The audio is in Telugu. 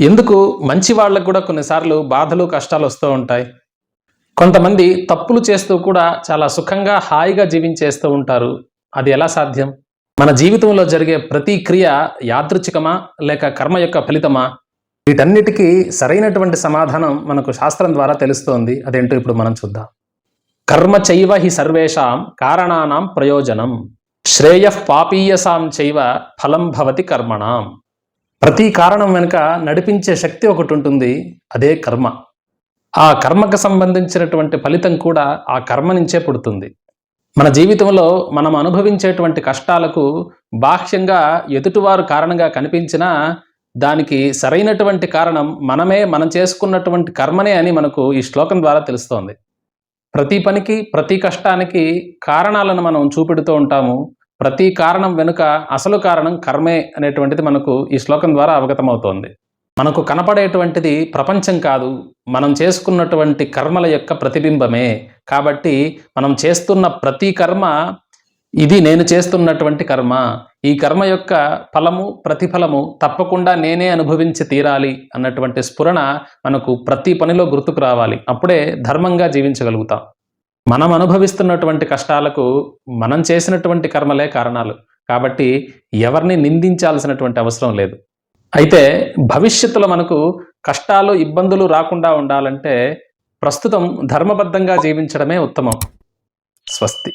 ఎందుకు మంచి వాళ్ళకు కూడా కొన్నిసార్లు బాధలు కష్టాలు వస్తూ ఉంటాయి. కొంతమంది తప్పులు చేస్తూ కూడా చాలా సుఖంగా హాయిగా జీవించేస్తూ ఉంటారు. అది ఎలా సాధ్యం? మన జీవితంలో జరిగే ప్రతి క్రియ యాదృచ్ఛికమా లేక కర్మ యొక్క ఫలితమా? వీటన్నిటికీ సరైనటువంటి సమాధానం మనకు శాస్త్రం ద్వారా తెలుస్తోంది. అదేంటో ఇప్పుడు మనం చూద్దాం. కర్మ చైవ హి సర్వేషాం కారణానాం ప్రయోజనం శ్రేయః పాపీయసాం చైవ ఫలం భవతి కర్మణాం. ప్రతి కారణం వెనుక నడిపించే శక్తి ఒకటి ఉంటుంది, అదే కర్మ. ఆ కర్మకు సంబంధించినటువంటి ఫలితం కూడా ఆ కర్మ నుంచే పుడుతుంది. మన జీవితంలో మనం అనుభవించేటువంటి కష్టాలకు బాహ్యంగా ఎదుటివారు కారణంగా కనిపించినా దానికి సరైనటువంటి కారణం మనం చేసుకున్నటువంటి కర్మనే అని మనకు ఈ శ్లోకం ద్వారా తెలుస్తోంది. ప్రతి పనికి ప్రతి కష్టానికి కారణాలను మనం చూపెడుతూ ఉంటాము. ప్రతి కారణం వెనుక అసలు కారణం కర్మే అనేటువంటిది మనకు ఈ శ్లోకం ద్వారా అవగతమవుతోంది. మనకు కనపడేటువంటిది ప్రపంచం కాదు, మనం చేసుకున్నటువంటి కర్మల యొక్క ప్రతిబింబమే. కాబట్టి మనం చేస్తున్న ప్రతి కర్మ ఇది నేను చేస్తున్నటువంటి కర్మ, ఈ కర్మ యొక్క ఫలము ప్రతిఫలము తప్పకుండా నేనే అనుభవించి తీరాలి అన్నటువంటి స్ఫురణ మనకు ప్రతి పనిలో గుర్తుకు రావాలి. అప్పుడే ధర్మంగా జీవించగలుగుతాం. మనం అనుభవిస్తున్నటువంటి కష్టాలకు మనం చేసినటువంటి కర్మలే కారణాలు. కాబట్టి ఎవరిని నిందించాల్సినటువంటి అవసరం లేదు. అయితే భవిష్యత్తులో మనకు కష్టాలు ఇబ్బందులు రాకుండా ఉండాలంటే ప్రస్తుతం ధర్మబద్ధంగా జీవించడమే ఉత్తమం. స్వస్తి.